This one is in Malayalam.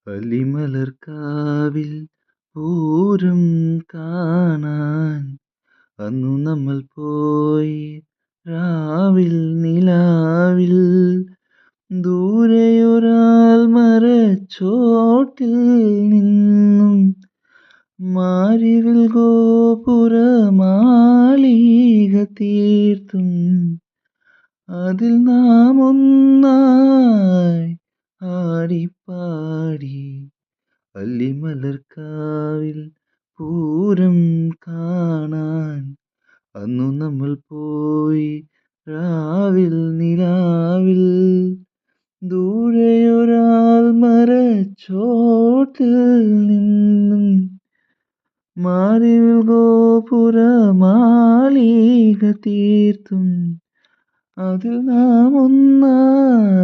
അലിമലർക്കാവിൽ പൂരം കാണാൻ അന്നു നമ്മൾ പോയി. രാവിൽ നിലാവിൽ ദൂരെയൊരാൽ മരച്ചോട്ടിൽ നിന്നും മാരിവിൽ ഗോപുരമാളിക തീർത്തും അതിൽ നാം ഒന്നായി ആടിപ്പാടി. അല്ലിമലർക്കാവിൽ പൂരം കാണാൻ അന്നു നമ്മൾ പോയി. രാവിൽ നിലാവിൽ ദൂരെയൊരാൽ മരച്ചോട്ടിൽ നിന്നും മാരിവിൽ ഗോപുരമാളിക തീർത്തും അതിൽ നാം ഒന്നായി